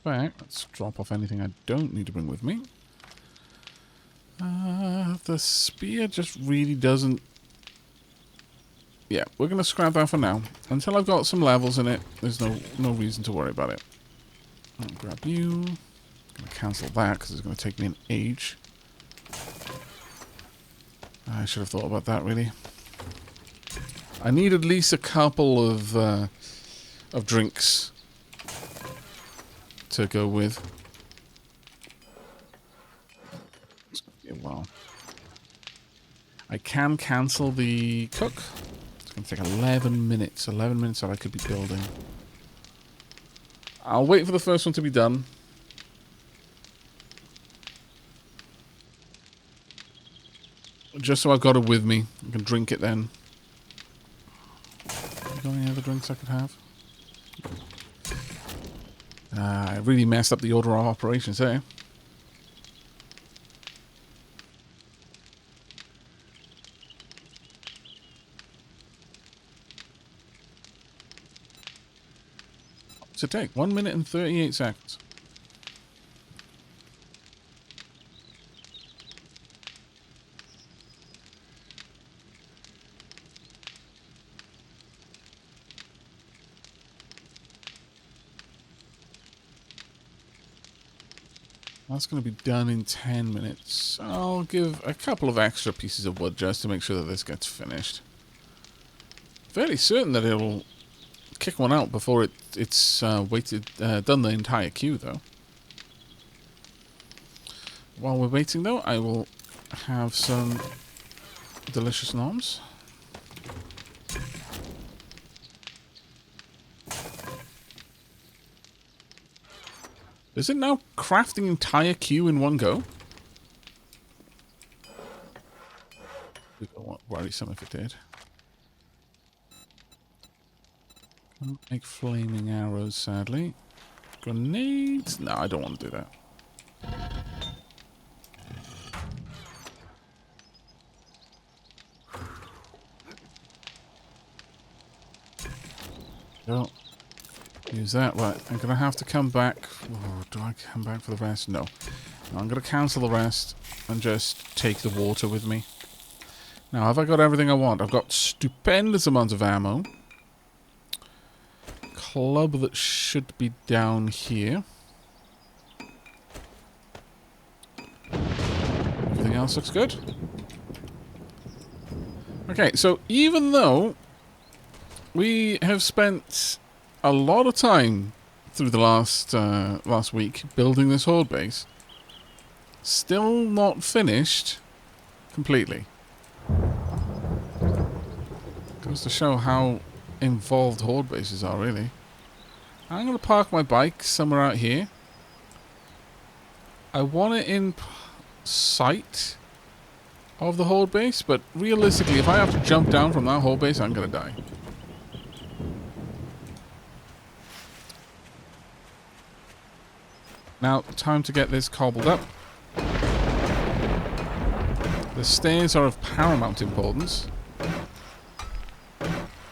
Right, let's drop off anything I don't need to bring with me. The spear just really doesn't... Yeah, we're going to scrap that for now. Until I've got some levels in it, there's no reason to worry about it. I'll grab you. I'm going to cancel that because it's going to take me an age. I should have thought about that, really. I need at least a couple of drinks to go with. Well, I can cancel the cook. It's going to take 11 minutes. 11 minutes that I could be building. I'll wait for the first one to be done. Just so I've got it with me. I can drink it then. Got any other drinks I could have? I really messed up the order of operations there. What's it take? 1 minute and 38 seconds. That's going to be done in 10 minutes. I'll give a couple of extra pieces of wood just to make sure that this gets finished. Fairly certain that it'll kick one out before it's done the entire queue, though. While we're waiting, though, I will have some delicious noms. Is it now craft the entire queue in one go? We don't worry some if it did. Can't make flaming arrows, sadly. Grenades? No, I don't want to do that. Don't use that. Right, I'm going to have to come back. Oh, do I come back for the rest? No. I'm going to cancel the rest and just take the water with me. Now, have I got everything I want? I've got stupendous amounts of ammo. Club that should be down here. Everything else looks good. Okay, so even though we have spent a lot of time through the last week building this horde base, still not finished completely. Goes to show how involved horde bases are, really. I'm going to park my bike somewhere out here. I want it in sight of the horde base, but realistically, if I have to jump down from that horde base, I'm going to die. Now, time to get this cobbled up. The stairs are of paramount importance.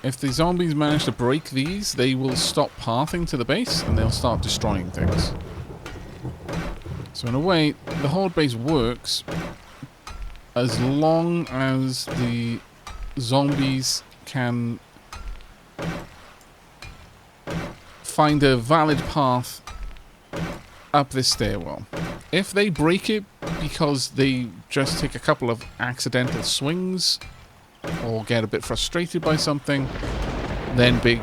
If the zombies manage to break these, they will stop pathing to the base and they'll start destroying things. So in a way, the horde base works as long as the zombies can find a valid path up this stairwell. If they break it because they just take a couple of accidental swings or get a bit frustrated by something, then big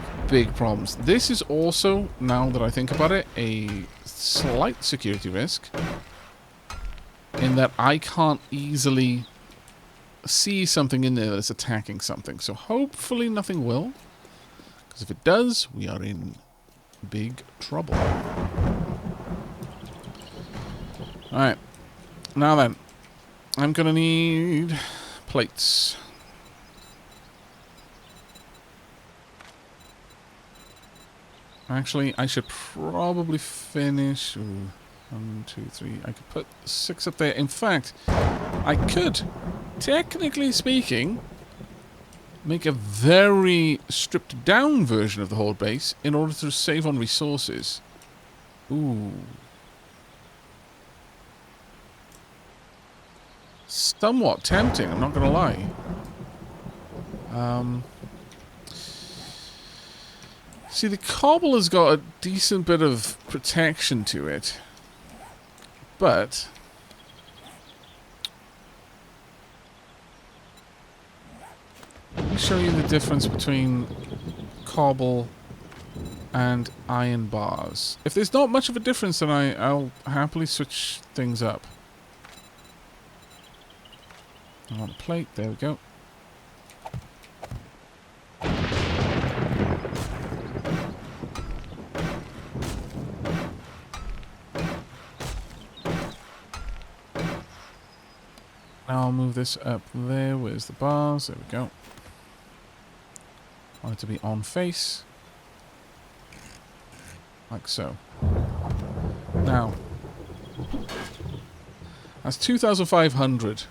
problems. This is also, now that I think about it, a slight security risk in that I can't easily see something in there that's attacking something. So hopefully nothing will, because if it does, we are in big trouble. Alright, now then, I'm gonna need plates. Actually, I should probably finish... Ooh, 1, 2, 3... I could put 6 up there. In fact, I could, technically speaking, make a very stripped down version of the horde base in order to save on resources. Ooh. Somewhat tempting, I'm not gonna lie. See, the cobble has got a decent bit of protection to it. But let me show you the difference between cobble and iron bars. If there's not much of a difference, then I'll happily switch things up. I want a plate, there we go. Now I'll move this up there. Where's the bars? There we go. I want it to be on face. Like so. Now. That's 2,500.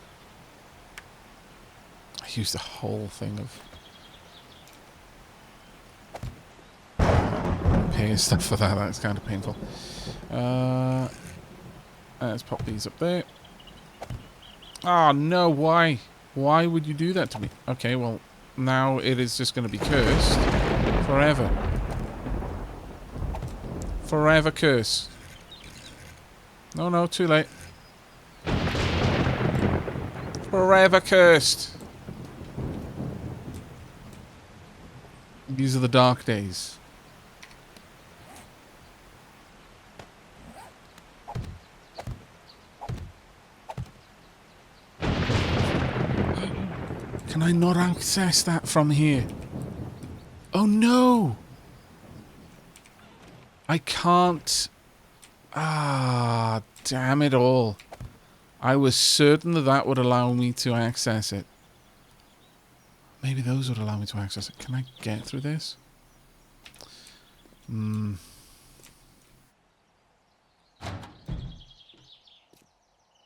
I used the whole thing of paying stuff for that. That's kind of painful. Let's pop these up there. Oh no, why? Why would you do that to me? Okay, well, now it is just going to be cursed forever. Forever cursed. No, no, too late. Forever cursed. These are the dark days. Can I not access that from here? Oh no! I can't. Ah, damn it all. I was certain that that would allow me to access it. Maybe those would allow me to access it. Can I get through this?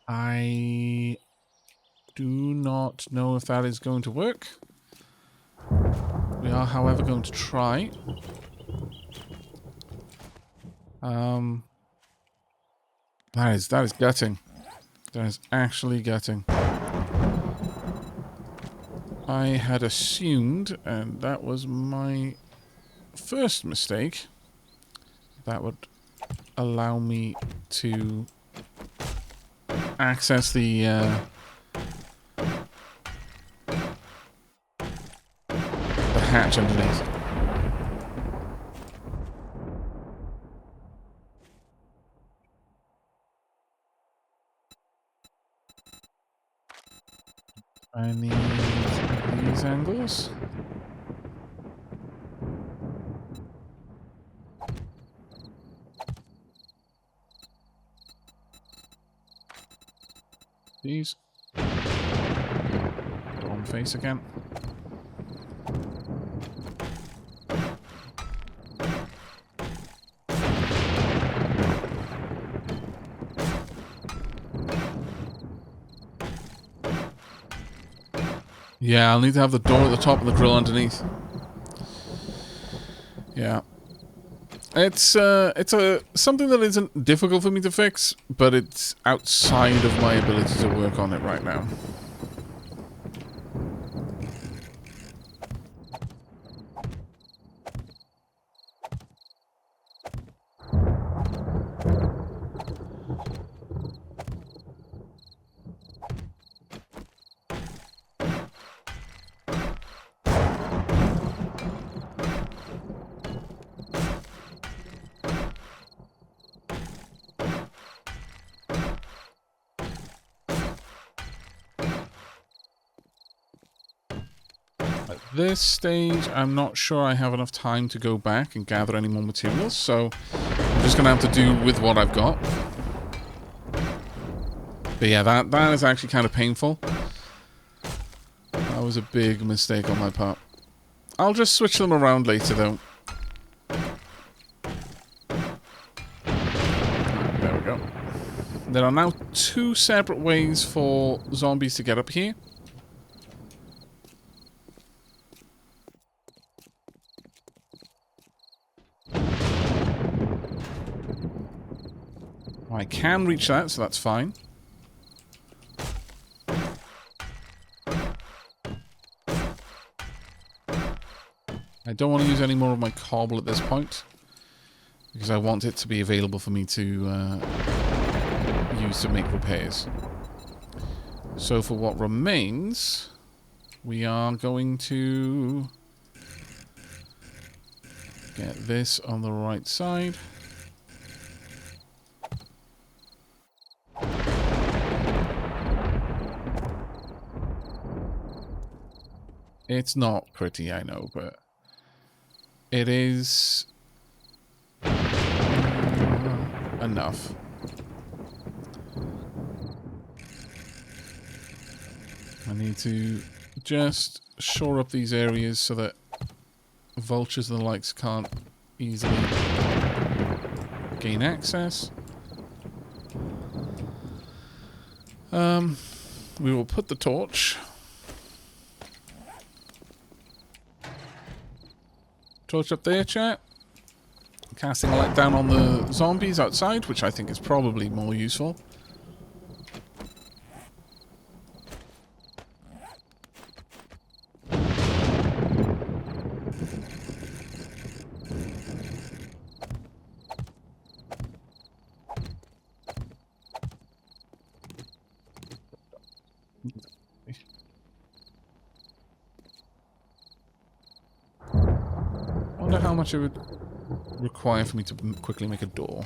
I do not know if that is going to work. We are, however, going to try. That is gutting. That is actually gutting. I had assumed, and that was my first mistake, that would allow me to access the hatch underneath. I need these angles. These. Go on face again. Yeah, I'll need to have the door at the top and the grill underneath. Yeah. It's something that isn't difficult for me to fix, but it's outside of my ability to work on it right now. At this stage, I'm not sure I have enough time to go back and gather any more materials, so I'm just going to have to do with what I've got. But yeah, that is actually kind of painful. That was a big mistake on my part. I'll just switch them around later, though. There we go. There are now 2 separate ways for zombies to get up here. I can reach that, so that's fine. I don't want to use any more of my cobble at this point, because I want it to be available for me to use to make repairs. So for what remains, we are going to get this on the right side. It's not pretty, I know, but it is enough. I need to just shore up these areas so that vultures and the likes can't easily gain access. We will put the torch. Torch up there, chat. Casting a light down on the zombies outside, which I think is probably more useful. I wonder how much it would require for me to quickly make a door.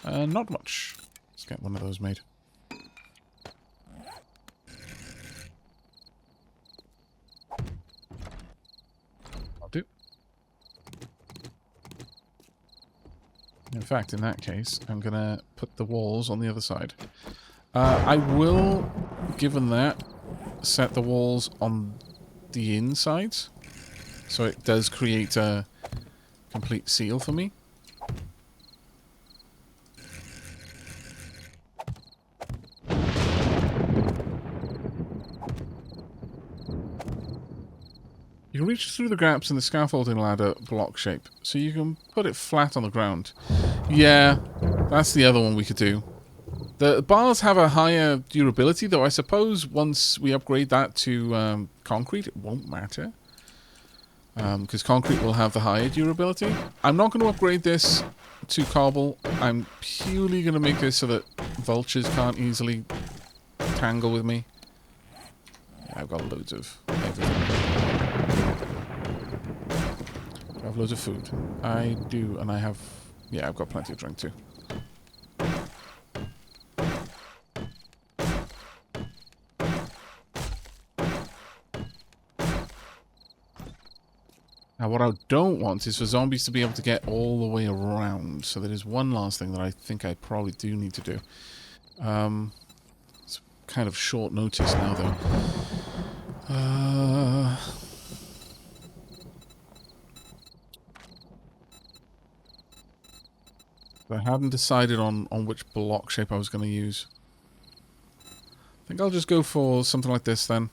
Not much. Let's get one of those made. I'll do. In fact, in that case, I'm gonna put the walls on the other side. I will, given that, set the walls on the insides. So it does create a complete seal for me. You can reach through the gaps in the scaffolding ladder block shape, so you can put it flat on the ground. Yeah, that's the other one we could do. The bars have a higher durability, though I suppose once we upgrade that to concrete, it won't matter. Because concrete will have the higher durability. I'm not going to upgrade this to cobble. I'm purely going to make this so that vultures can't easily tangle with me. Yeah, I've got loads of everything. I have loads of food. I do, and I have... Yeah, I've got plenty of drink too. Now, what I don't want is for zombies to be able to get all the way around. So there is one last thing that I think I probably do need to do. It's kind of short notice now, though. I hadn't decided on which block shape I was going to use. I think I'll just go for something like this then.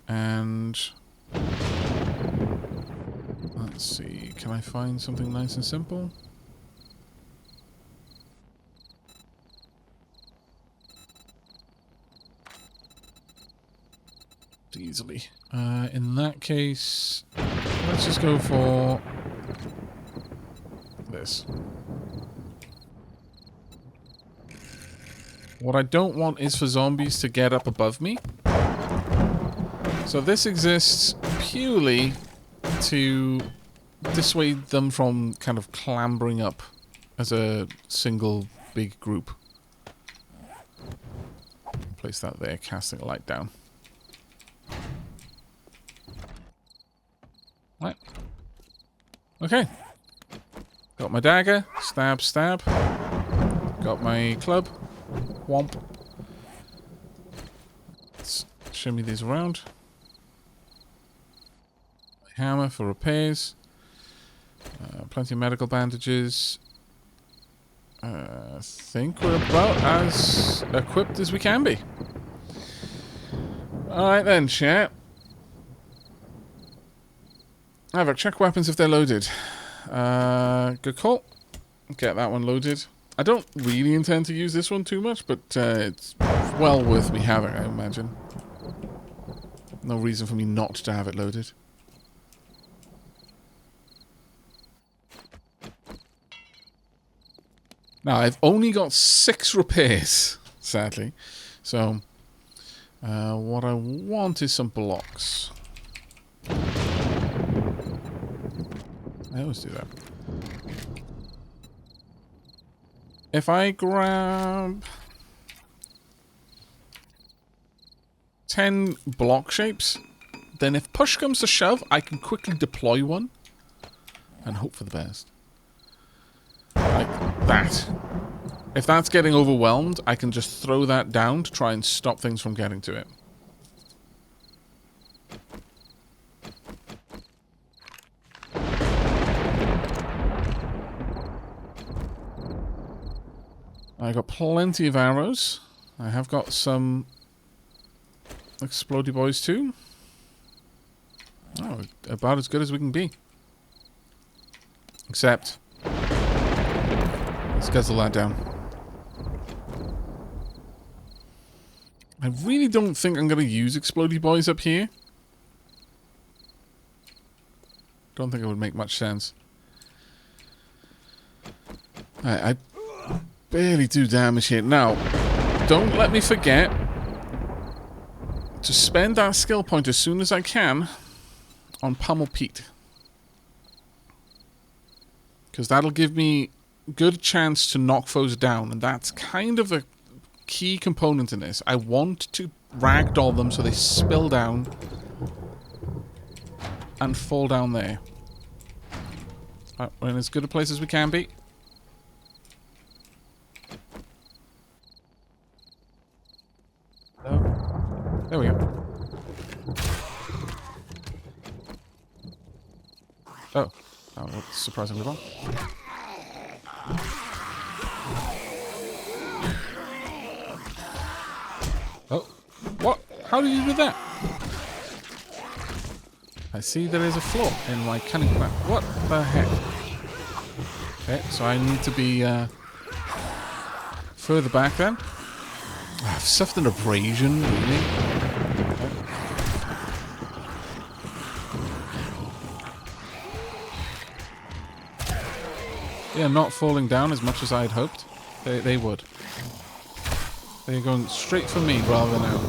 And... let's see, can I find something nice and simple? Easily. In that case, let's just go for this. What I don't want is for zombies to get up above me. So this exists purely to dissuade them from kind of clambering up as a single big group. Place that there, casting a light down. Right. Okay. Got my dagger. Stab, stab. Got my club. Womp. Let's shimmy these around. Hammer for repairs. Plenty of medical bandages. I think we're about as equipped as we can be. Alright then, chat. Aavak, check weapons if they're loaded. Good call. Get that one loaded. I don't really intend to use this one too much, but it's well worth me having, I imagine. No reason for me not to have it loaded. Now, I've only got 6 repairs, sadly. So, what I want is some blocks. I always do that. If I grab 10 block shapes, then if push comes to shove, I can quickly deploy one and hope for the best. Like that. If that's getting overwhelmed, I can just throw that down to try and stop things from getting to it. I got plenty of arrows. I have got some explodey boys too. Oh, about as good as we can be. Except, let's guzzle that down. I really don't think I'm going to use explodey boys up here. Don't think it would make much sense. I barely do damage here. Now, don't let me forget to spend that skill point as soon as I can on Pummel Pete. Because that'll give me a good chance to knock foes down, and that's kind of a key component in this. I want to ragdoll them so they spill down and fall down there. Right, we're in as good a place as we can be. There we go. Oh, that's surprisingly wrong. Oh, what? How did you do that? I see there is a flaw in my cunning plan. What the heck? Okay, so I need to be further back then. I've suffered an abrasion, really. Okay. Yeah, not falling down as much as I had hoped. They would. They're going straight for me rather than out.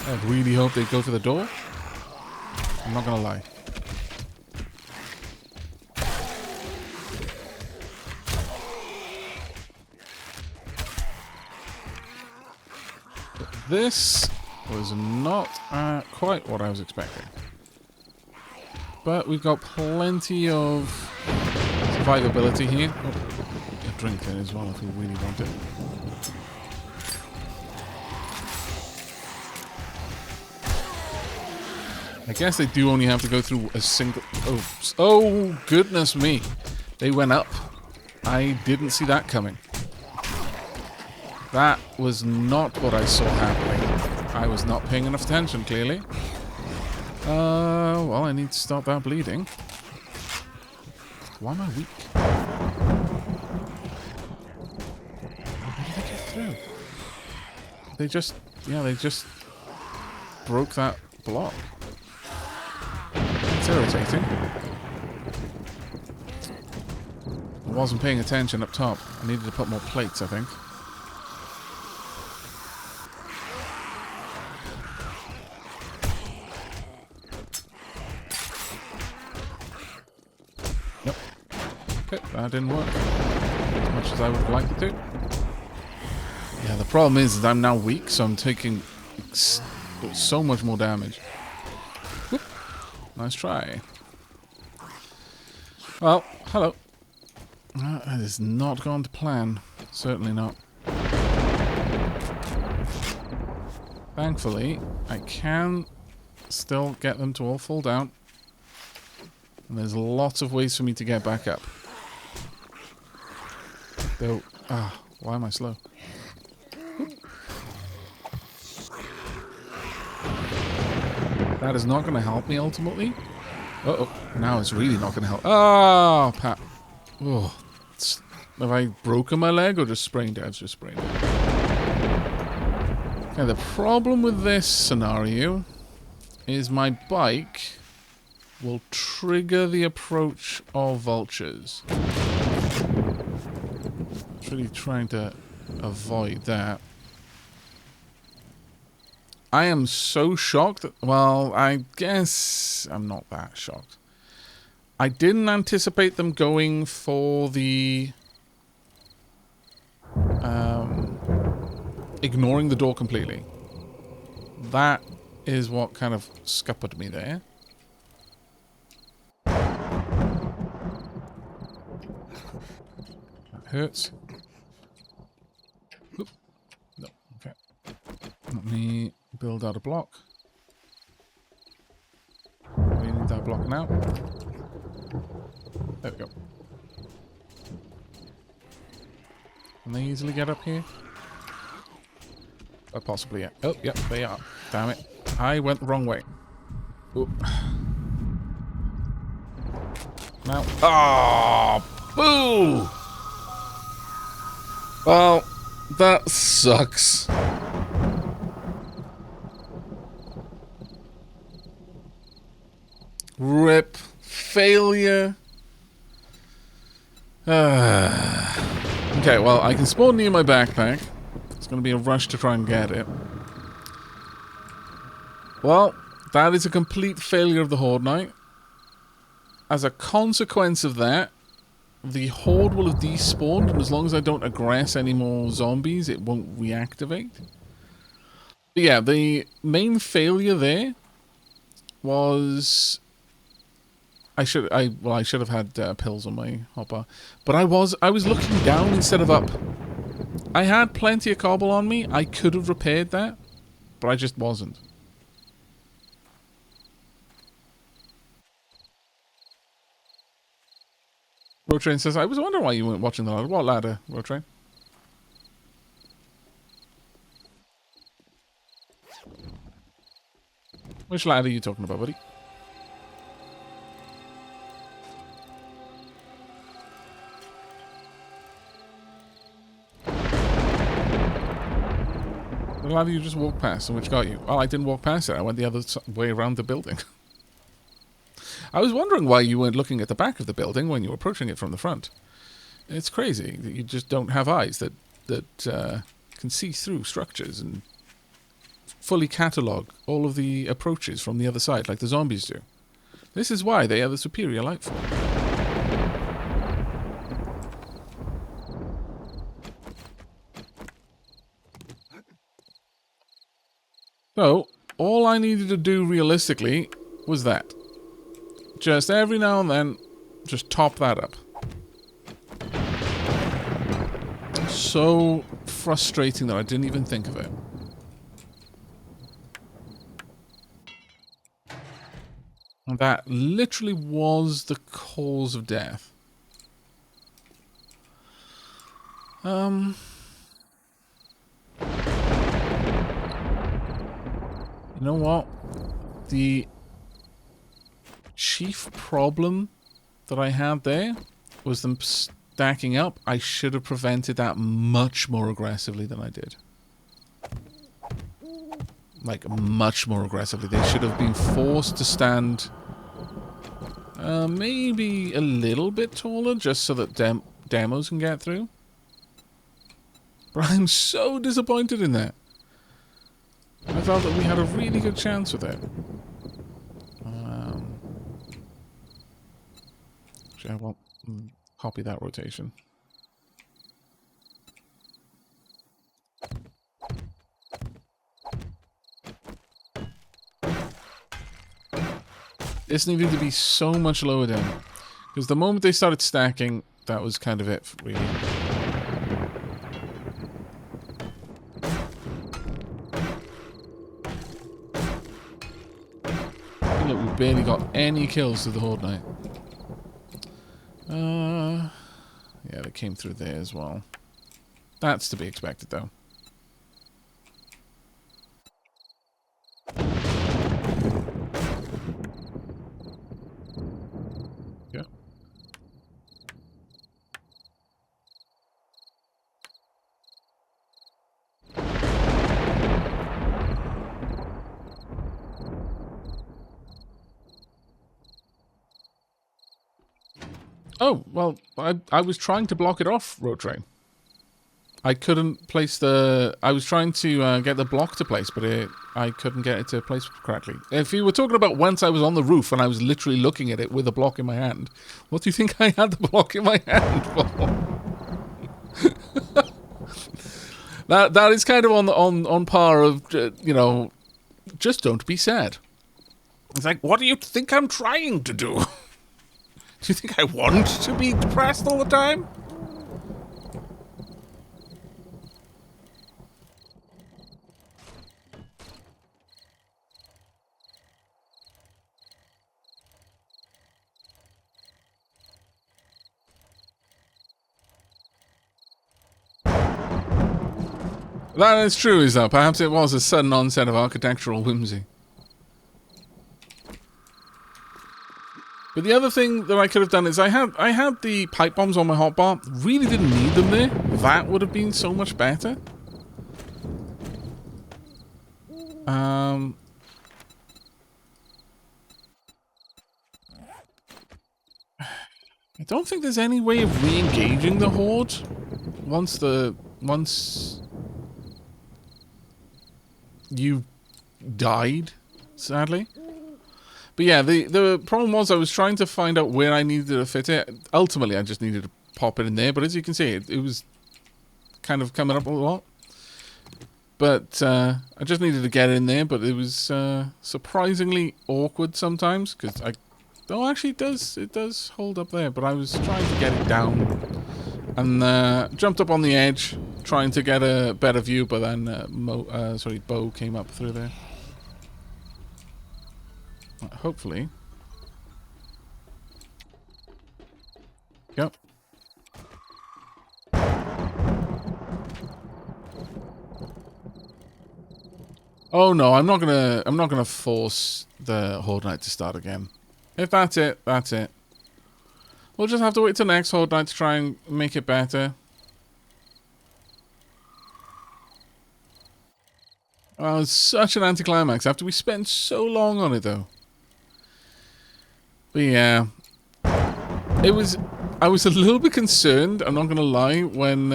I really hope they go for the door. I'm not gonna lie. This was not quite what I was expecting. But we've got plenty of survivability here. Oh, a drink then as well if we really want it. I guess they do only have to go through a single... Oh, goodness me. They went up. I didn't see that coming. That was not what I saw happening. I was not paying enough attention, clearly. Well, I need to stop that bleeding. Why am I weak? How did they get through? They just... Yeah, they just broke that block. It's irritating. I wasn't paying attention up top. I needed to put more plates, I think. That didn't work as much as I would have liked it to. Yeah, the problem is that I'm now weak, so I'm taking so much more damage. Whoop. Nice try. Well, hello. That has not gone to plan. Certainly not. Thankfully, I can still get them to all fall down. And there's lots of ways for me to get back up. Though, why am I slow? That is not going to help me ultimately. Uh-oh. Now it's really not going to help. Oh, Pat. Oh. Have I broken my leg or just sprained it? I've just sprained it. Okay, the problem with this scenario is my bike will trigger the approach of vultures. I'm really trying to avoid that. I am so shocked. Well, I guess I'm not that shocked. I didn't anticipate them going for the... ignoring the door completely. That is what kind of scuppered me there. That hurts. Oop. No, okay. Let me build out a block. We need that block now. There we go. Can they easily get up here? Possibly, yeah. Oh, yep, they are. Damn it. I went the wrong way. Oop. Now. Oh, boo! Well, that sucks. Rip. Failure. Okay, well, I can spawn near my backpack. It's going to be a rush to try and get it. Well, that is a complete failure of the Horde Knight. As a consequence of that, the Horde will have despawned, and as long as I don't aggress any more zombies, it won't reactivate. But yeah, the main failure there was... I should have had pills on my hopper, but I was looking down instead of up. I had plenty of cobble on me. I could have repaired that, but I just wasn't. Retrying says, I was wondering why you weren't watching the ladder. What ladder, Retrying? Which ladder are you talking about, buddy? The ladder you just walked past and which got you? Well, I didn't walk past it. I went the other way around the building. I was wondering why you weren't looking at the back of the building when you were approaching it from the front. It's crazy that you just don't have eyes that can see through structures and fully catalogue all of the approaches from the other side like the zombies do. This is why they are the superior life form. So, all I needed to do realistically was that. Just every now and then, just top that up. So frustrating that I didn't even think of it. And that literally was the cause of death. You know what? The chief problem that I had there was them stacking up. I should have prevented that much more aggressively than I did. Like, much more aggressively. They should have been forced to stand maybe a little bit taller just so that demos can get through. But I'm so disappointed in that. I thought that we had a really good chance with it. Actually, I won't copy that rotation. This needed to be so much lower down. Because the moment they started stacking, that was kind of it, really. Look, we barely got any kills to the Horde Knight. Yeah, they came through there as well. That's to be expected, though. Oh, well, I was trying to block it off, Retrying. I couldn't place the... I was trying to get the block to place, but I couldn't get it to place correctly. If you were talking about once I was on the roof and I was literally looking at it with a block in my hand, what do you think I had the block in my hand for? that is kind of on par of, you know, just don't be sad. It's like, what do you think I'm trying to do? Do you think I want to be depressed all the time? That is true, is that? Perhaps it was a sudden onset of architectural whimsy. But the other thing that I could have done is I had the pipe bombs on my hotbar. Really didn't need them there. That would have been so much better. I don't think there's any way of re-engaging the Horde once you died, sadly. But yeah, the problem was I was trying to find out where I needed to fit it. Ultimately, I just needed to pop it in there. But as you can see, it was kind of coming up a lot. But I just needed to get it in there. But it was surprisingly awkward sometimes. Because oh, actually, it does hold up there. But I was trying to get it down. And jumped up on the edge, trying to get a better view. But then, Bo came up through there. Hopefully. Yep. Oh no, I'm not gonna force the Horde Night to start again. If that's it, that's it. We'll just have to wait till next Horde Night to try and make it better. Oh, it's such an anticlimax after we spent so long on it though. But yeah, I was a little bit concerned, I'm not going to lie, when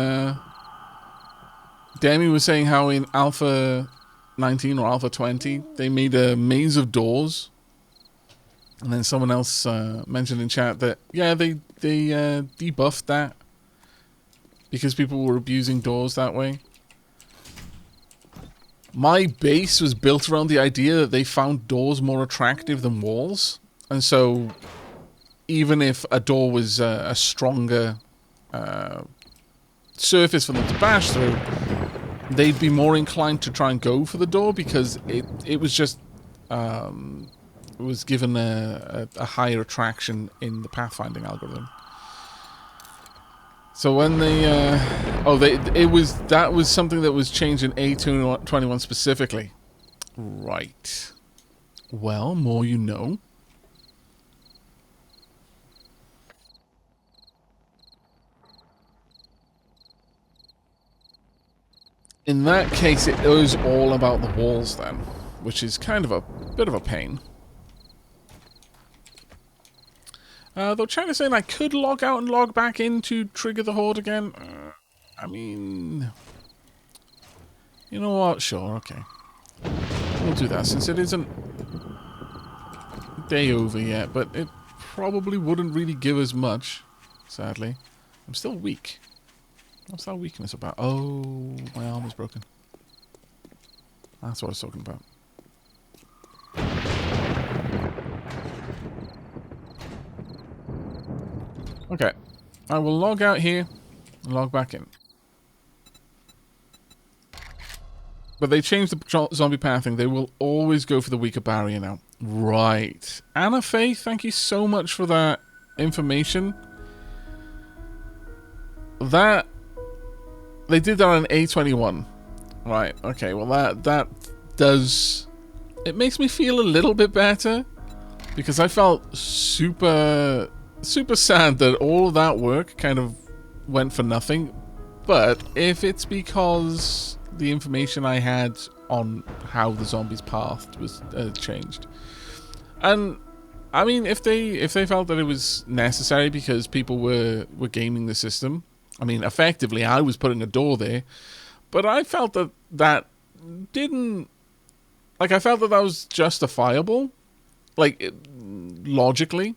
Demi was saying how in Alpha 19 or Alpha 20, they made a maze of doors. And then someone else mentioned in chat that, yeah, they debuffed that because people were abusing doors that way. My base was built around the idea that they found doors more attractive than walls. And so, even if a door was a stronger surface for them to bash through, they'd be more inclined to try and go for the door because it was just it was given a higher attraction in the pathfinding algorithm. So when that was something that was changed in A21 specifically, right? Well, more you know. In that case, it was all about the walls then, which is kind of a bit of a pain. Though chat is saying I could log out and log back in to trigger the Horde again. I mean, you know what? Sure, okay. We'll do that since it isn't day over yet, but it probably wouldn't really give us much, sadly. I'm still weak. What's that weakness about? Oh, my arm is broken. That's what I was talking about. Okay. I will log out here and log back in. But they changed the zombie pathing. They will always go for the weaker barrier now. Right. Anna Faith, thank you so much for that information. That... They did that on A21. Right, okay, well that does... It makes me feel a little bit better. Because I felt super sad that all of that work kind of went for nothing. But if it's because the information I had on how the zombies' path was changed. And I mean, if they felt that it was necessary because people were gaming the system, I mean, effectively, I was putting a door there, but I felt that didn't, like, I felt that was justifiable, like, logically,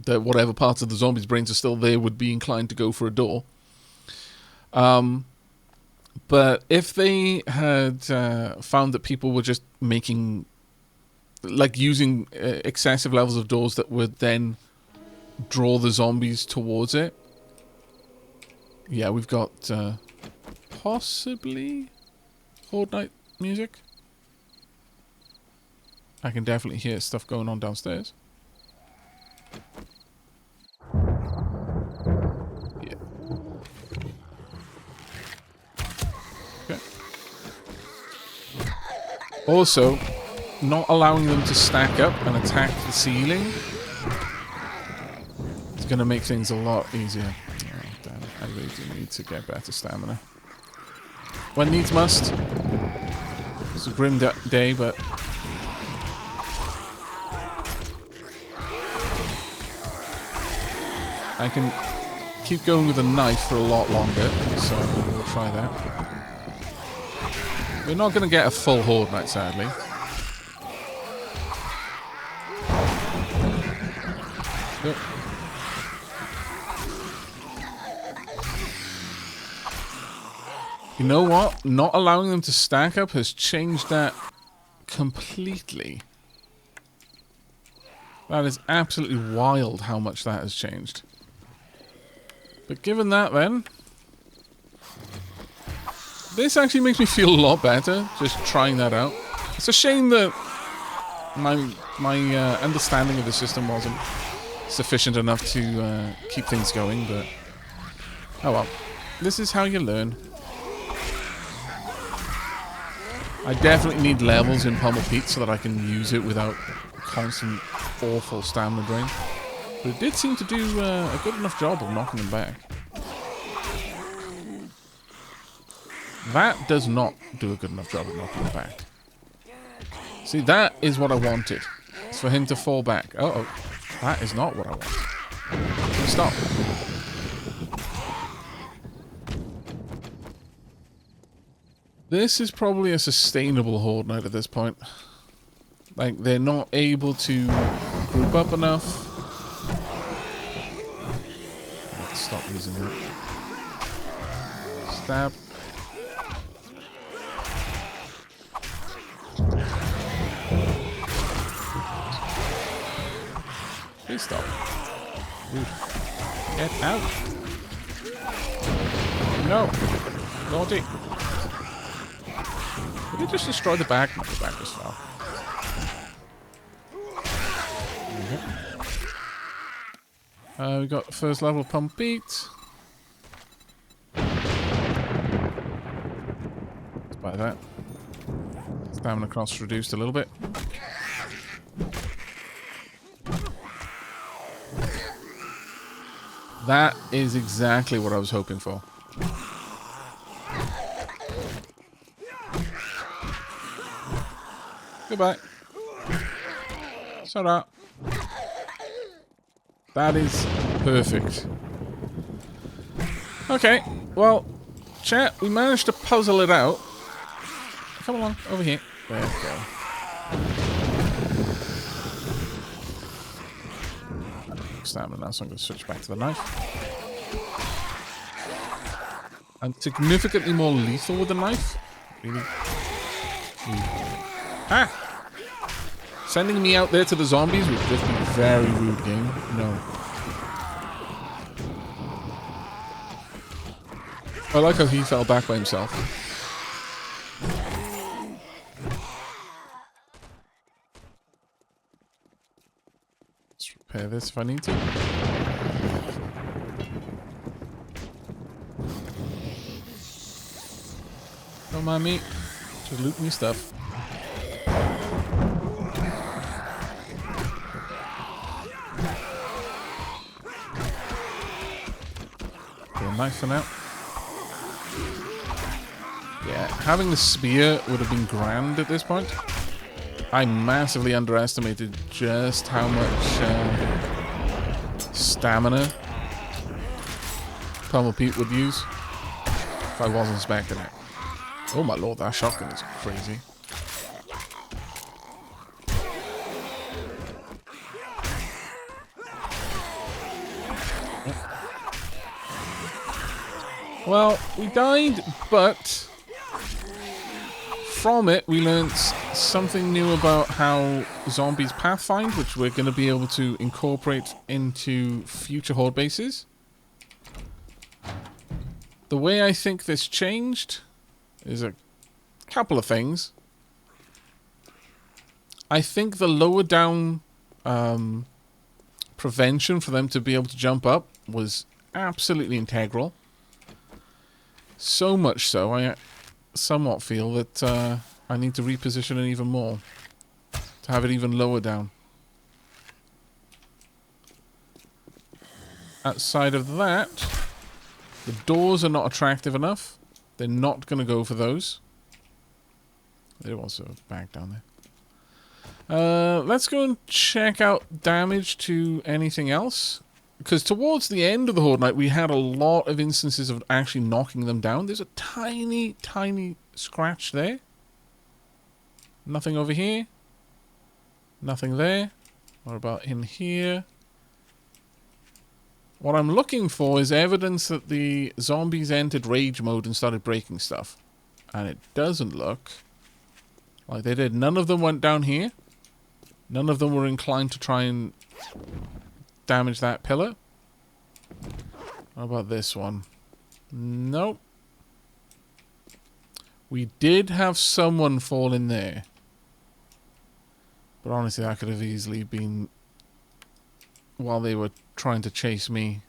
that whatever parts of the zombies' brains are still there would be inclined to go for a door. But if they had found that people were just making, like, using excessive levels of doors that would then draw the zombies towards it. Yeah, we've got possibly Horde night music. I can definitely hear stuff going on downstairs. Yeah. Okay. Also, not allowing them to stack up and attack the ceiling is going to make things a lot easier. Oh, damn. I really do need to get better stamina. When needs must. It's a grim day, but I can keep going with a knife for a lot longer, so we'll try that. We're not going to get a full Horde night, sadly. Yep. You know what? Not allowing them to stack up has changed that completely. That is absolutely wild how much that has changed. But given that, then, this actually makes me feel a lot better, just trying that out. It's a shame that my understanding of the system wasn't sufficient enough to keep things going, but oh well. This is how you learn. I definitely need levels in Pummel Pete so that I can use it without constant awful stamina drain. But it did seem to do a good enough job of knocking them back. That does not do a good enough job of knocking them back. See, that is what I wanted. It's for him to fall back. Uh-oh. That is not what I want. Stop. This is probably a sustainable Horde night at this point. Like, they're not able to group up enough. Let's stop using that. Stab. Please stop. Dude. Get out. No. Naughty. Did he just destroy the back? No, the back was fell. We got first level Pump Beat. Let's buy that. Stamina cost reduced a little bit. That is exactly what I was hoping for. Goodbye. Shut up. That is perfect. Okay, well, chat, we managed to puzzle it out. Come along, over here. There we go. Stamina now, so I'm going to switch back to the knife. I'm significantly more lethal with the knife. Really? Ah! Sending me out there to the zombies would just be a very rude game. No. I like how he fell back by himself. Let's repair this if I need to. Don't mind me. Just loot me stuff. Knife for now. Yeah, having the spear would have been grand at this point. I massively underestimated just how much stamina Pummel Pete would use if I wasn't expecting it. Oh my lord, that shotgun is crazy. Well, we died, but from it we learnt something new about how zombies pathfind, which we're going to be able to incorporate into future Horde bases. The way I think this changed is a couple of things. I think the lower down prevention for them to be able to jump up was absolutely integral. So much so, I somewhat feel that I need to reposition it even more. To have it even lower down. Outside of that, the doors are not attractive enough. They're not going to go for those. There was a bag down there. Let's go and check out damage to anything else. Because towards the end of the Horde Night, we had a lot of instances of actually knocking them down. There's a tiny, tiny scratch there. Nothing over here. Nothing there. What about in here? What I'm looking for is evidence that the zombies entered rage mode and started breaking stuff. And it doesn't look like they did. None of them went down here. None of them were inclined to try and damage that pillar. How about this one? Nope. We did have someone fall in there. But honestly, that could have easily been while they were trying to chase me.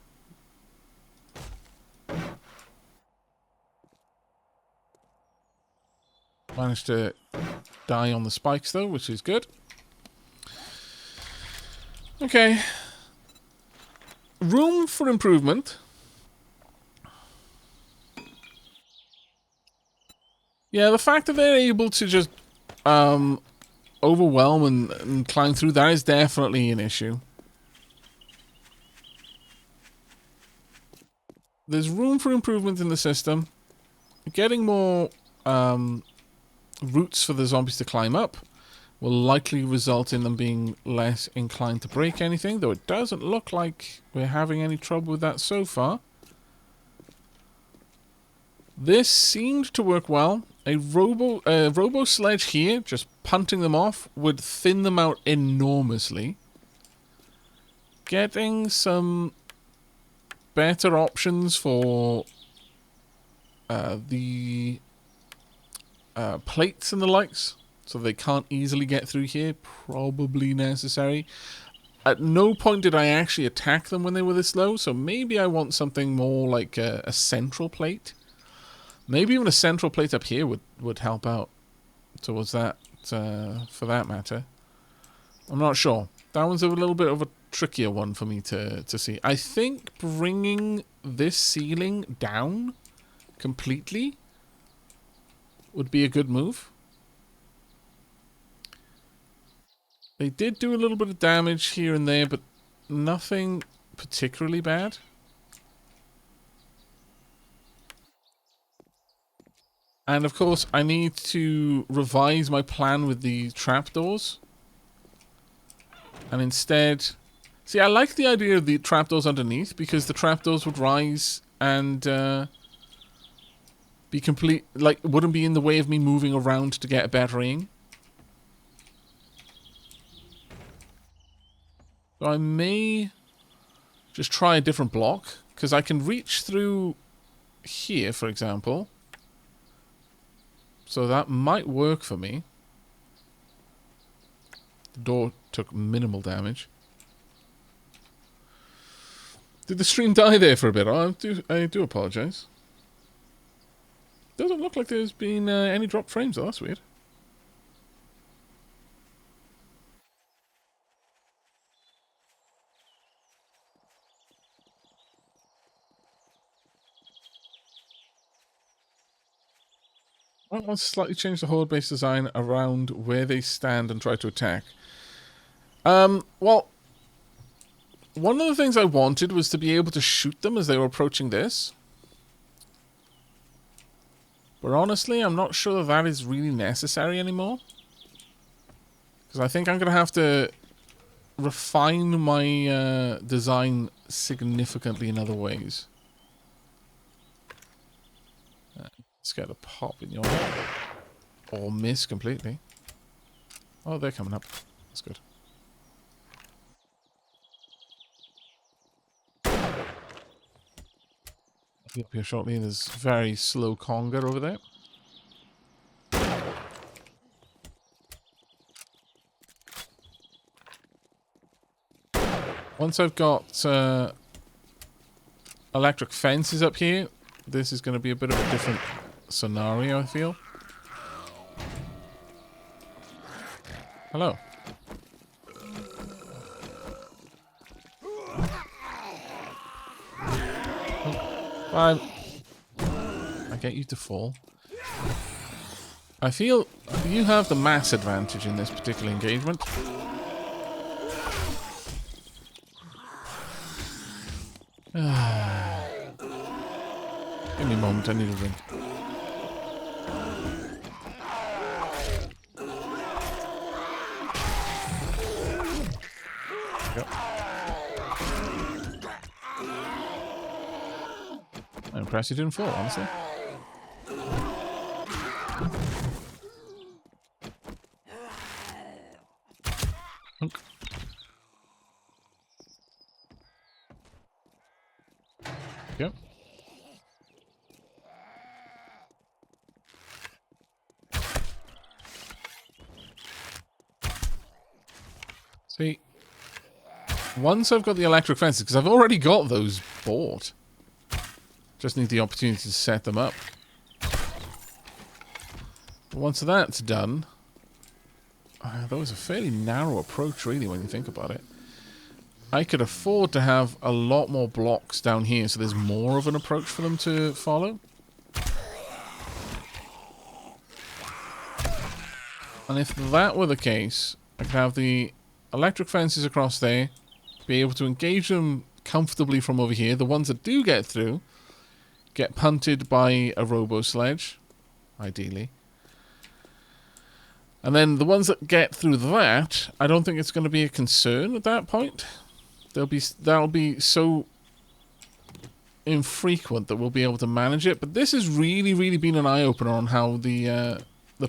Managed to die on the spikes though, which is good. Okay. Room for improvement. Yeah, the fact that they're able to just overwhelm and climb through, that is definitely an issue. There's room for improvement in the system. Getting more routes for the zombies to climb up will likely result in them being less inclined to break anything, though it doesn't look like we're having any trouble with that so far. This seemed to work well. A robo sledge here, just punting them off, would thin them out enormously. Getting some better options for the plates and the likes, so they can't easily get through here, probably necessary. At no point did I actually attack them when they were this low, so maybe I want something more like a central plate. Maybe even a central plate up here would help out towards that, for that matter. I'm not sure. That one's a little bit of a trickier one for me to see. I think bringing this ceiling down completely would be a good move. They did do a little bit of damage here and there, but nothing particularly bad. And of course, I need to revise my plan with the trapdoors. And instead... See, I like the idea of the trapdoors underneath, because the trapdoors would rise and be complete... Like, wouldn't be in the way of me moving around to get a better aim. So I may just try a different block, because I can reach through here, for example. So that might work for me. The door took minimal damage. Did the stream die there for a bit? I do apologize. Doesn't look like there's been any drop frames though, that's weird. Let's slightly change the Horde base design around where they stand and try to attack. Well, one of the things I wanted was to be able to shoot them as they were approaching this. But honestly, I'm not sure that that is really necessary anymore. Because I think I'm going to have to refine my design significantly in other ways. Let's get a pop in your head. Or miss completely. Oh, they're coming up. That's good. I'll be up here shortly. There's very slow conga over there. Once I've got electric fences up here, this is going to be a bit of a different scenario, I feel. Hello. Fine. I get you to fall. I feel you have the mass advantage in this particular engagement. Give me a moment, I need a drink. Yep. I'm impressed you didn't fall, honestly. Hunk. Yep. See, once I've got the electric fences, because I've already got those bought, just need the opportunity to set them up. But once that's done, that was a fairly narrow approach, really, when you think about it. I could afford to have a lot more blocks down here, so there's more of an approach for them to follow. And if that were the case, I could have the electric fences across there, be able to engage them comfortably from over here. The ones that do get through get punted by a robo sledge, ideally. And then the ones that get through that, I don't think it's going to be a concern at that point. That'll be so infrequent that we'll be able to manage it. But this has really, really been an eye-opener on how the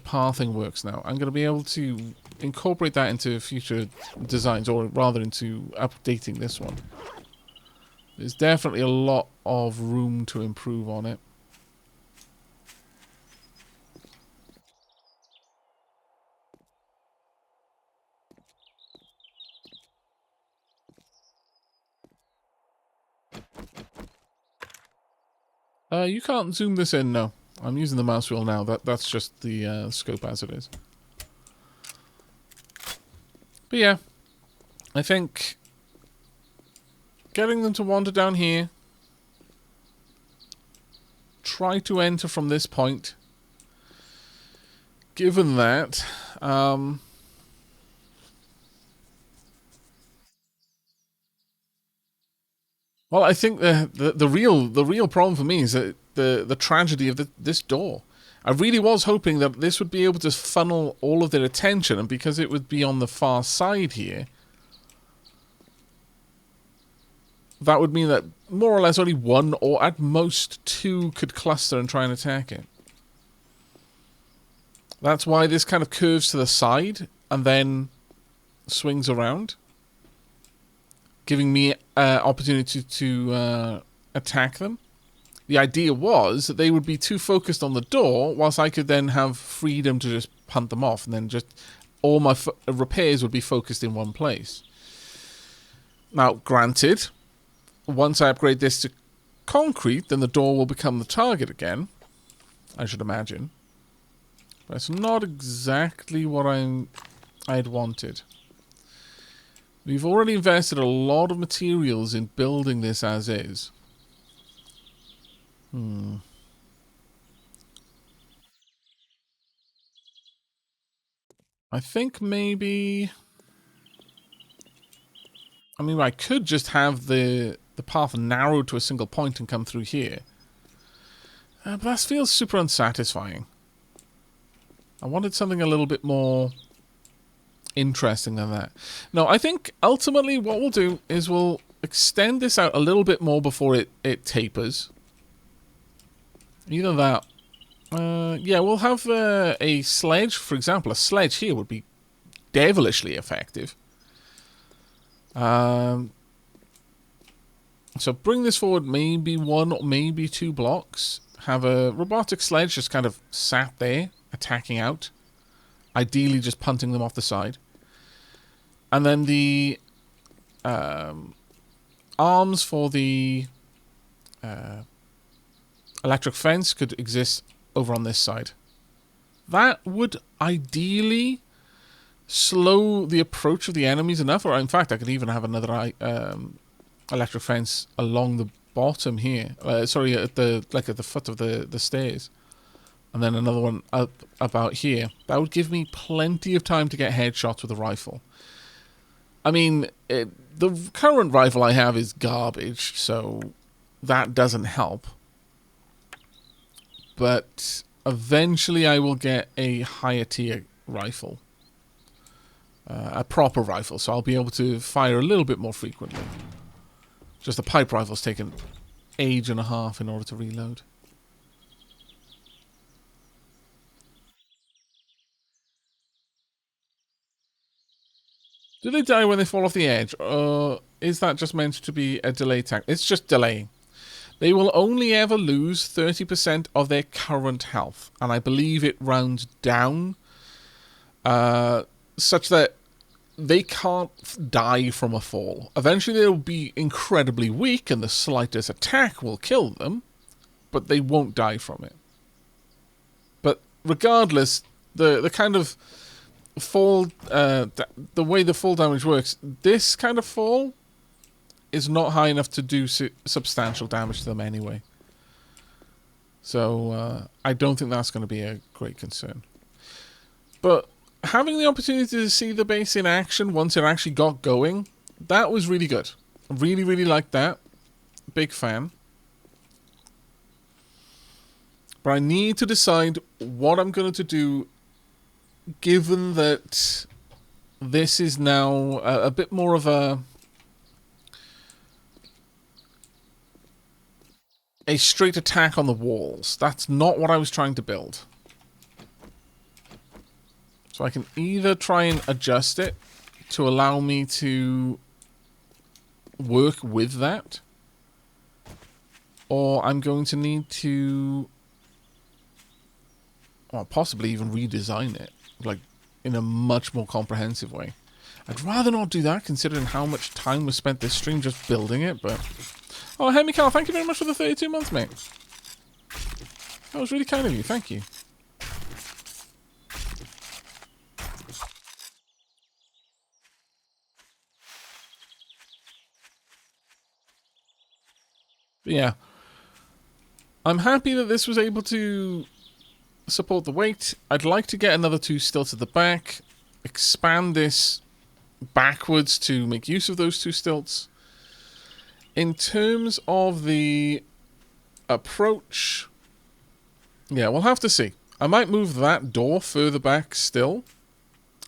pathing works now. I'm going to be able to incorporate that into future designs, or rather into updating this one. There's definitely a lot of room to improve on it. You can't zoom this in, no. I'm using the mouse wheel now. That's just the scope as it is. But yeah, I think getting them to wander down here, try to enter from this point. Given that, well, I think the real problem for me is that the tragedy of this door. I really was hoping that this would be able to funnel all of their attention, and because it would be on the far side here, that would mean that more or less only one or at most two could cluster and try and attack it. That's why this kind of curves to the side and then swings around, giving me opportunity to attack them. The idea was that they would be too focused on the door, whilst I could then have freedom to just punt them off, and then just all my repairs would be focused in one place. Now, granted, once I upgrade this to concrete, then the door will become the target again, I should imagine. But it's not exactly what I'd wanted. We've already invested a lot of materials in building this as is. I think maybe... I mean, I could just have the path narrowed to a single point and come through here. But that feels super unsatisfying. I wanted something a little bit more interesting than that. No, I think ultimately what we'll do is we'll extend this out a little bit more before it tapers. Either that... yeah, we'll have a sledge. For example, a sledge here would be devilishly effective. So bring this forward maybe 1 or maybe 2 blocks. Have a robotic sledge just kind of sat there, attacking out. Ideally just punting them off the side. And then the arms for the electric fence could exist over on this side. That would ideally slow the approach of the enemies enough, or in fact I could even have another electric fence along the bottom here. Sorry, at the foot of the stairs. And then another one up about here. That would give me plenty of time to get headshots with a rifle. I mean, the current rifle I have is garbage, so that doesn't help. But eventually I will get a higher tier rifle. A proper rifle, so I'll be able to fire a little bit more frequently. Just the pipe rifle's taken age and a half in order to reload. Do they die when they fall off the edge, or is that just meant to be a delay tactic? It's just delaying. They will only ever lose 30% of their current health, and I believe it rounds down such that they can't die from a fall. Eventually they'll be incredibly weak, and the slightest attack will kill them, but they won't die from it. But regardless, the kind of fall, the way the fall damage works, this kind of fall is not high enough to do substantial damage to them anyway. So I don't think that's going to be a great concern. But having the opportunity to see the base in action once it actually got going, that was really good. I really, really liked that. Big fan. But I need to decide what I'm going to do, given that this is now a bit more of a straight attack on the walls. That's not what I was trying to build. So I can either try and adjust it to allow me to work with that, or I'm going to need to, well, possibly even redesign it, like, in a much more comprehensive way. I'd rather not do that, considering how much time was spent this stream just building it, but... Oh, hey, Mikhail, thank you very much for the 32 months, mate. That was really kind of you, thank you. But yeah. I'm happy that this was able to support the weight. I'd like to get another 2 stilts at the back, expand this backwards to make use of those 2 stilts. In terms of the approach, yeah, we'll have to see. I might move that door further back still.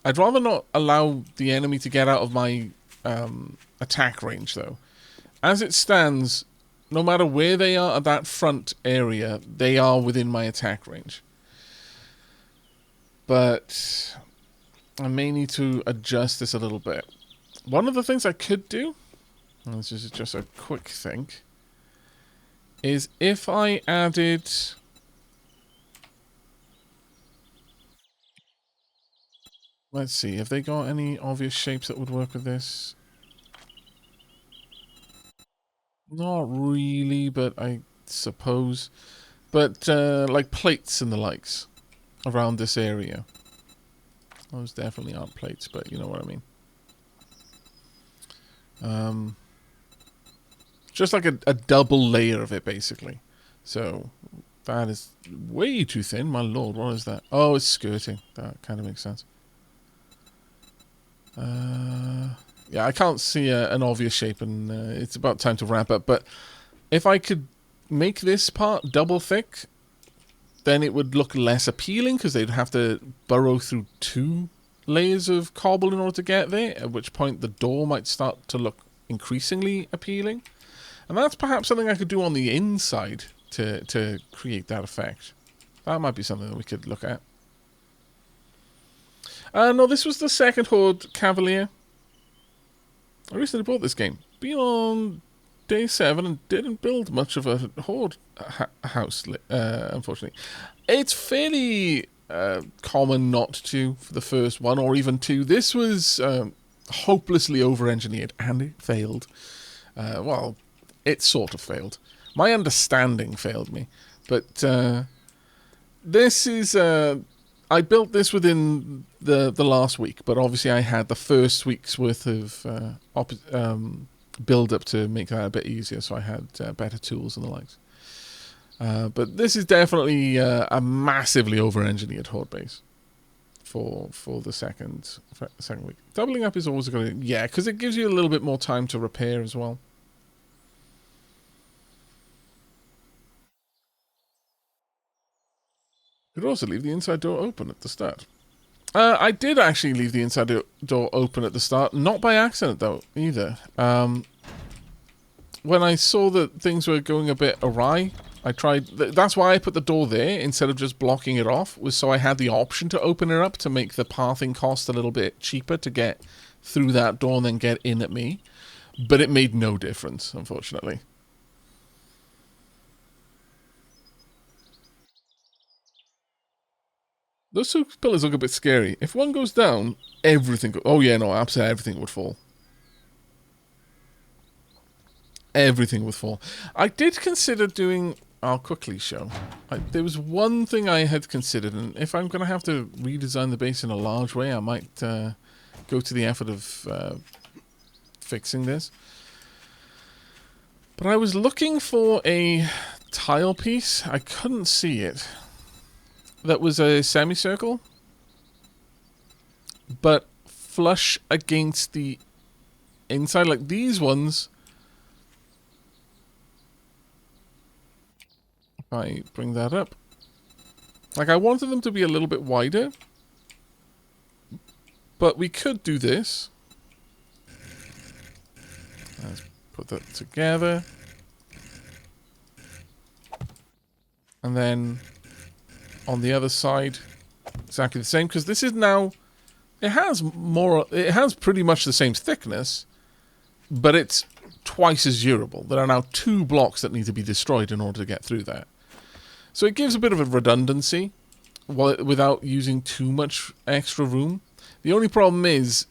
I'd rather not allow the enemy to get out of my attack range, though. As it stands, no matter where they are at that front area, they are within my attack range. But I may need to adjust this a little bit. One of the things I could do, and this is just a quick think, is if I added... Let's see, have they got any obvious shapes that would work with this? Not really, but I suppose. But, like plates and the likes around this area. Those definitely aren't plates, but you know what I mean. Just like a double layer of it, basically. So, that is way too thin, my lord. What is that? Oh, it's skirting. That kind of makes sense. Yeah, I can't see an obvious shape, and it's about time to wrap up. But if I could make this part double thick, then it would look less appealing because they'd have to burrow through 2 layers of cobble in order to get there, at which point the door might start to look increasingly appealing. And that's perhaps something I could do on the inside to create that effect. That might be something that we could look at. No, this was the second Horde Cavalier. I recently bought this game. Been on day 7 and didn't build much of a Horde house, unfortunately. It's fairly common not to for the first one or even 2. This was hopelessly over-engineered, and it failed. Well, it sort of failed. My understanding failed me. But this is... I built this within the last week, but obviously I had the first week's worth of build-up to make that a bit easier, so I had better tools and the likes. But this is definitely a massively over-engineered Horde base for the second week. Doubling up is always a good idea. Yeah, because it gives you a little bit more time to repair as well. You could also leave the inside door open at the start. I did actually leave the inside door open at the start, not by accident though, either. When I saw that things were going a bit awry, I tried... That's why I put the door there instead of just blocking it off, was so I had the option to open it up to make the pathing cost a little bit cheaper to get through that door and then get in at me. But it made no difference, unfortunately. Those 2 pillars look a bit scary. If one goes down, everything... Oh yeah, no, absolutely everything would fall. Everything would fall. I did consider doing... I'll quickly show. There was one thing I had considered, and if I'm going to have to redesign the base in a large way, I might go to the effort of fixing this. But I was looking for a tile piece. I couldn't see it. That was a semicircle, but flush against the inside, like these ones. If I bring that up, like I wanted them to be a little bit wider, but we could do this. Let's put that together, and then on the other side, exactly the same, because this is now, it has pretty much the same thickness, but it's twice as durable. There are now 2 blocks that need to be destroyed in order to get through that. So it gives a bit of a redundancy without using too much extra room. The only problem is,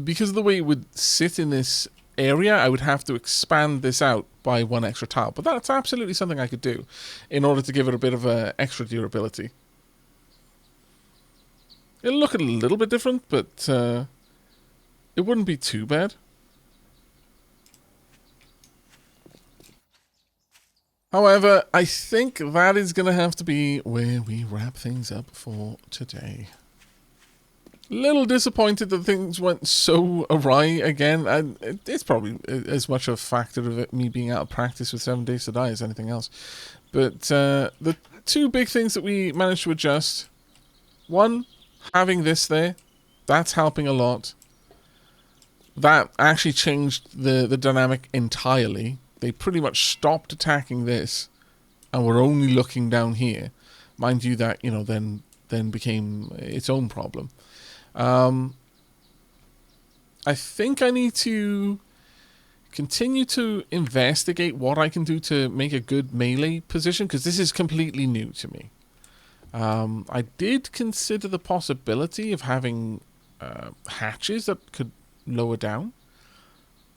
because of the way it would sit in this area, I would have to expand this out by 1 extra tile. But that's absolutely something I could do in order to give it a bit of extra durability. It'll look a little bit different, but it wouldn't be too bad. However, I think that is going to have to be where we wrap things up for today. Little disappointed that things went so awry again, and it's probably as much a factor of it, me being out of practice with 7 Days to Die as anything else. But the 2 big things that we managed to adjust: 1, having this there, that's helping a lot. That actually changed the dynamic entirely. They pretty much stopped attacking this, and were only looking down here. Mind you, that then became its own problem. I think I need to continue to investigate what I can do to make a good melee position, because this is completely new to me. I did consider the possibility of having hatches that could lower down.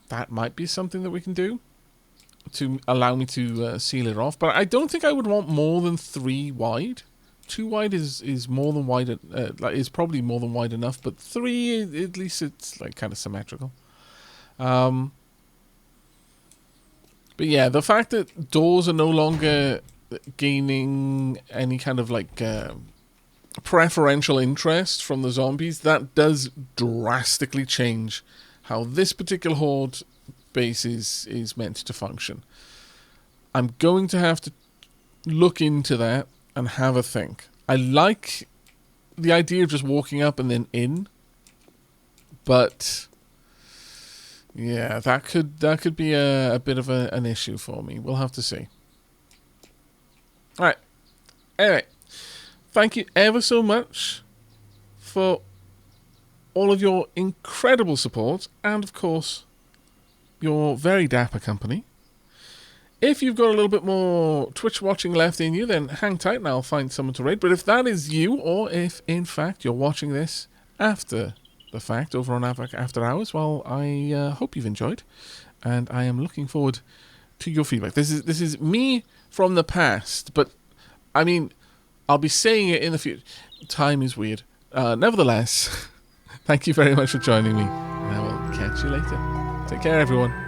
That might be something that we can do to allow me to seal it off. But I don't think I would want more than 3 wide. 2 wide is more than wide. Is probably more than wide enough. But 3, at least it's like kind of symmetrical. But yeah, the fact that doors are no longer gaining any kind of like preferential interest from the zombies, that does drastically change how this particular Horde base is meant to function. I'm going to have to look into that and have a think. I like the idea of just walking up and then in, but yeah, that could be a bit of an issue for me. We'll have to see. All right. Anyway, thank you ever so much for all of your incredible support and, of course, your very dapper company. If you've got a little bit more Twitch watching left in you, then hang tight and I'll find someone to raid. But if that is you, or if, in fact, you're watching this after the fact over on Aavak After Hours, well, I hope you've enjoyed. And I am looking forward to your feedback. This is me from the past, but, I mean, I'll be saying it in the future. Time is weird. Nevertheless, thank you very much for joining me. And I will catch you later. Take care, everyone.